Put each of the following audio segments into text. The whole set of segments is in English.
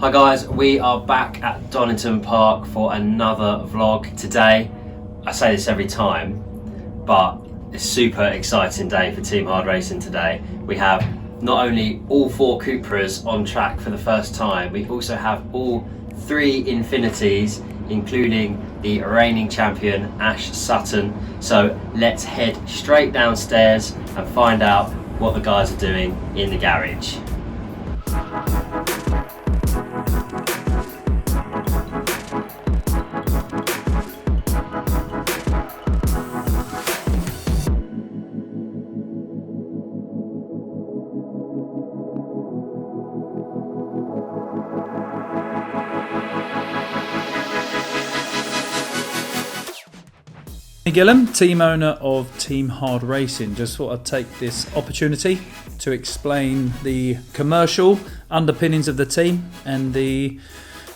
Hi guys, we are back at Donington Park for another vlog today. I say this every time, but it's a super exciting day for Team Hard Racing today. We have not only all 4 Cupras on track for the first time, we also have all 3 Infinitis, including the reigning champion Ash Sutton. So let's head straight downstairs and find out what the guys are doing in the garage. Gillam, team owner of Team Hard Racing. Just thought I'd take this opportunity to explain the commercial underpinnings of the team and the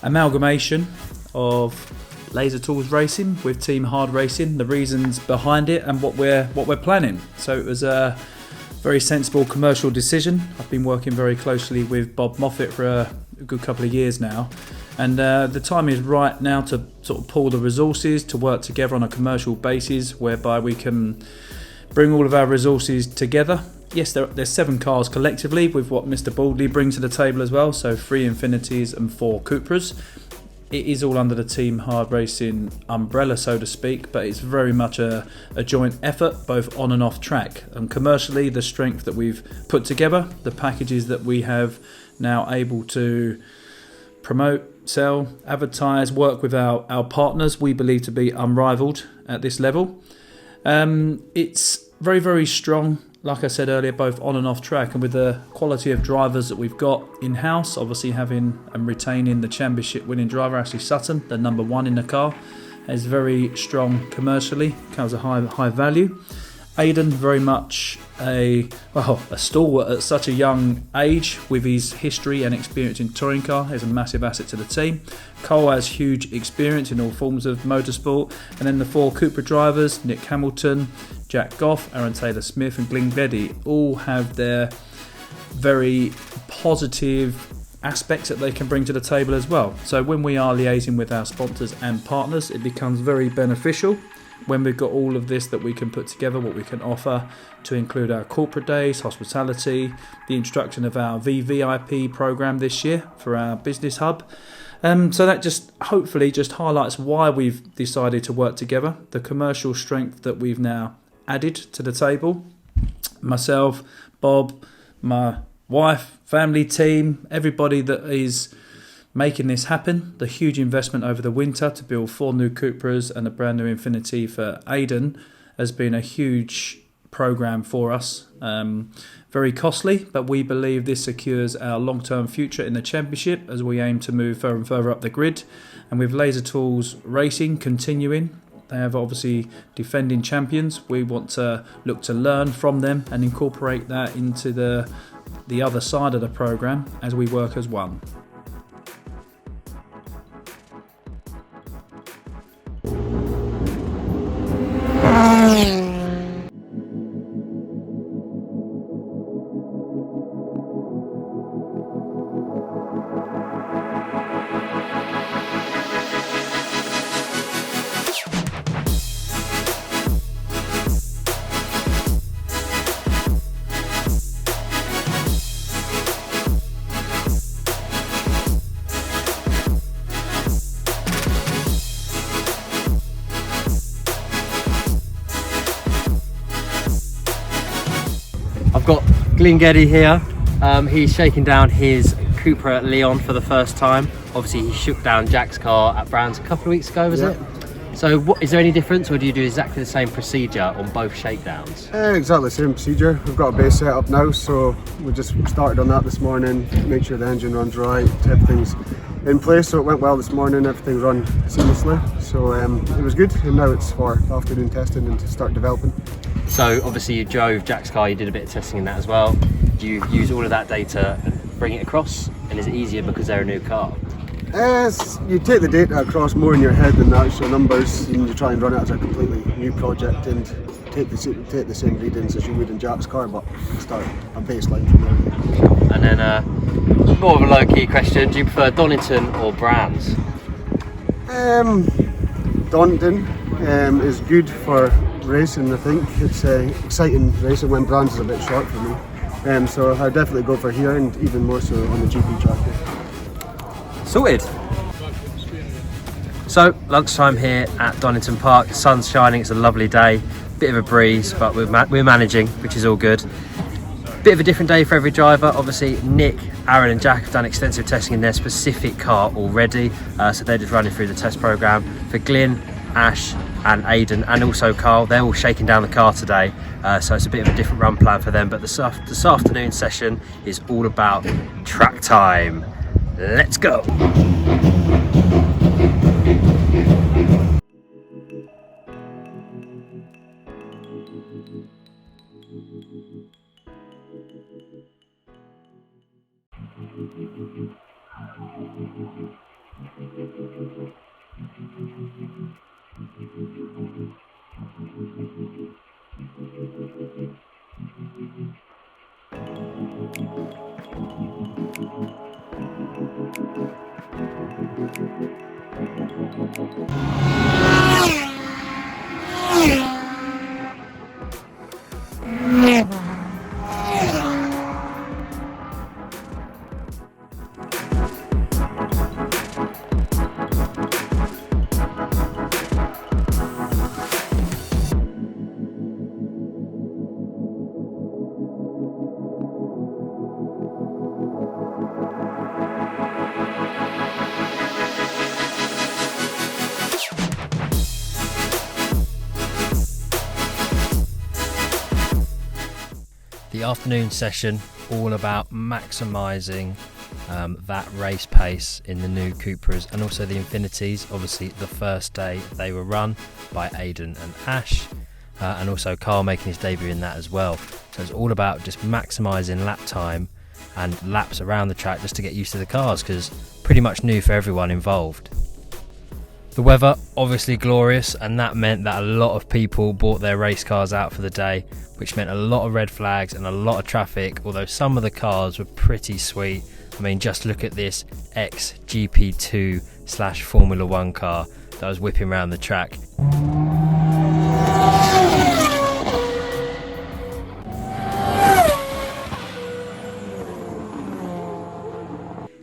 amalgamation of Laser Tools Racing with Team Hard Racing, the reasons behind it and what we're planning. So it was a very sensible commercial decision. I've been working very closely with Bob Moffat for a good couple of years now. And the time is right now to sort of pool the resources to work together on a commercial basis whereby we can bring all of our resources together. Yes, there's 7 cars collectively with what Mr. Baldley brings to the table as well, so 3 Infinitis and 4 Cupras. It is all under the Team Hard Racing umbrella, so to speak, but it's very much a joint effort, both on and off track. And commercially, the strength that we've put together, the packages that we have now able to promote, sell, advertise, work with our partners, we believe to be unrivaled at this level. It's very, very strong, like I said earlier, both on and off track, and with the quality of drivers that we've got in-house, obviously having and retaining the championship winning driver Ashley Sutton, the number 1 in the car, is very strong commercially, comes a high value. Aidan, very much a stalwart at such a young age with his history and experience in touring car, is a massive asset to the team. Cole has huge experience in all forms of motorsport. And then the 4 Cupra drivers, Nick Hamilton, Jack Goff, Aaron Taylor-Smith and Glyn Geddy, all have their very positive aspects that they can bring to the table as well. So when we are liaising with our sponsors and partners, it becomes very beneficial when we've got all of this that we can put together, what we can offer to include our corporate days, hospitality, the introduction of our VVIP program this year for our business hub. So that just hopefully just highlights why we've decided to work together, the commercial strength that we've now added to the table. Myself, Bob, my wife, family team, everybody that is making this happen, the huge investment over the winter to build 4 new Cupras and a brand new Infiniti for Aidan has been a huge program for us. Very costly, but we believe this secures our long-term future in the championship as we aim to move further and further up the grid. And with Laser Tools Racing continuing, they have obviously defending champions. We want to look to learn from them and incorporate that into the other side of the program as we work as one. I've got Glyn Geddy here. He's shaking down his Cupra Leon for the first time. Obviously he shook down Jack's car at Brands a couple of weeks ago, was it? So is there any difference, or do you do exactly the same procedure on both shakedowns? Exactly the same procedure. We've got a base set up now, so we just started on that this morning, make sure the engine runs right, everything's in place. So it went well this morning, everything run seamlessly, so it was good, and now it's for afternoon testing and to start developing. So obviously you drove Jack's car, you did a bit of testing in that as well. Do you use all of that data and bring it across, and is it easier because they're a new car? You take the data across more in your head than the actual numbers, and you try and run it as a completely new project and take the same readings as you would in Jack's car, but start a baseline from there. And then more of a low-key question. Do you prefer Donington or Brands? Donington is good for racing. I think it's exciting racing when Brands is a bit short for me. So I definitely go for here, and even more so on the GP track here. Sorted. So lunchtime here at Donington Park. The sun's shining. It's a lovely day. Bit of a breeze, but we're managing, which is all good. Bit of a different day for every driver. Obviously, Nick, Aaron and Jack have done extensive testing in their specific car already. So they're just running through the test programme. For Glyn, Ash and Aidan and also Carl, they're all shaking down the car today. So it's a bit of a different run plan for them. But this afternoon session is all about track time. Let's go. The afternoon session all about maximising that race pace in the new Cupras and also the Infinities. Obviously the first day they were run by Aidan and Ash, and also Carl making his debut in that as well. So it's all about just maximising lap time and laps around the track just to get used to the cars, because pretty much new for everyone involved. The weather obviously glorious, and that meant that a lot of people brought their race cars out for the day, which meant a lot of red flags and a lot of traffic, although some of the cars were pretty sweet. I mean, just look at this ex-GP2 / Formula 1 car that was whipping around the track.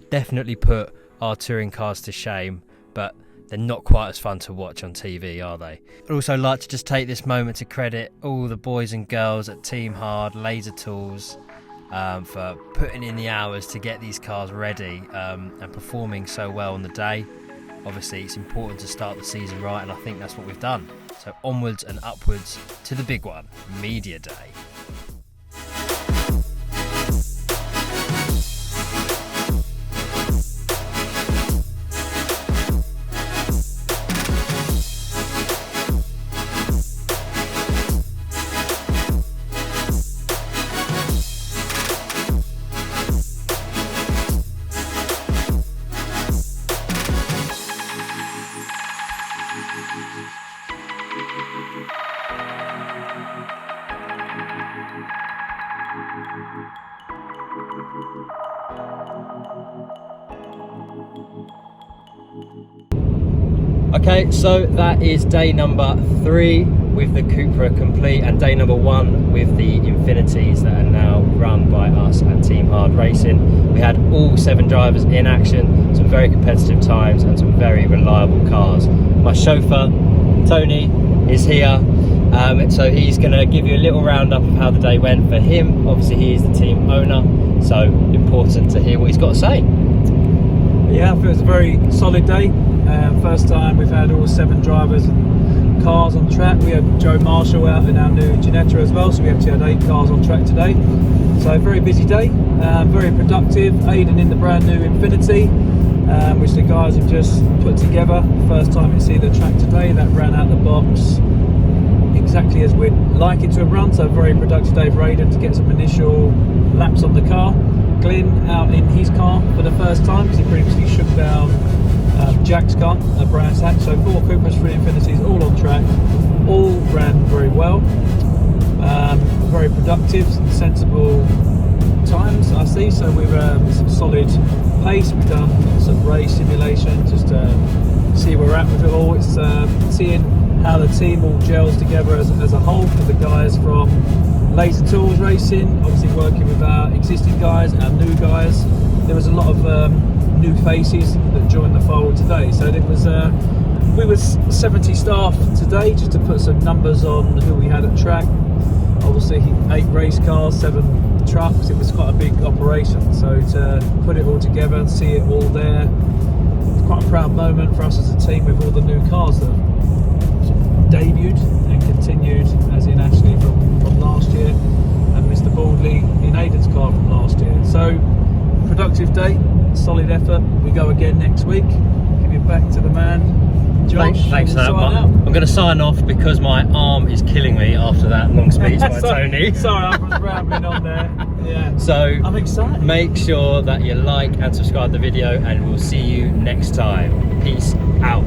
Definitely put our touring cars to shame, but they're not quite as fun to watch on TV, are they? I'd also like to just take this moment to credit all the boys and girls at Team Hard, Laser Tools, for putting in the hours to get these cars ready and performing so well on the day. Obviously, it's important to start the season right, and I think that's what we've done. So onwards and upwards to the big one, Media Day. Okay, so that is day number 3 with the Cupra complete, and day number 1 with the Infinities that are now run by us at Team Hard Racing. We had all 7 drivers in action, some very competitive times and some very reliable cars. My chauffeur, Tony, is here, so he's going to give you a little roundup of how the day went for him. Obviously he is the team owner, so important to hear what he's got to say. Yeah, I feel it's a very solid day. First time we've had all 7 drivers and cars on track. We had Joe Marshall out in our new Ginetta as well, so we actually had 8 cars on track today. So a very busy day, very productive. Aidan in the brand new Infinity, which the guys have just put together. First time you see the track today, that ran out the box exactly as we'd like it to have run. So a very productive day for Aidan to get some initial laps on the car. Glyn out in his car for the first time, because he previously shook down Jack's car at Brands Hatch. So 4 Cupras, 3 Infinities, all on track, all ran very well. Very productive, sensible times, I see. So we've some solid pace. We've done lots of race simulation just to see where we're at with it all. It's seeing how the team all gels together as a whole, with the guys from Laser Tools Racing, obviously working with our existing guys, our new guys. There was a lot of new faces that joined the fold today. So it was we were 70 staff today, just to put some numbers on who we had at track. Obviously 8 race cars, 7 trucks. It was quite a big operation. So to put it all together and see it all there, it's quite a proud moment for us as a team, with all the new cars that debuted and continued, as in Ashley from last year, and Mr. Baldley in Aidan's car from last year. So productive day, solid effort. We go again next week. Give you back to the man, Josh. Thanks for that, We'll Mark. sign out. I'm going to sign off because my arm is killing me after that long speech by Tony. Sorry, I was rambling on there. Yeah. So I'm excited. make sure that you like and subscribe the video, and we'll see you next time. Peace out.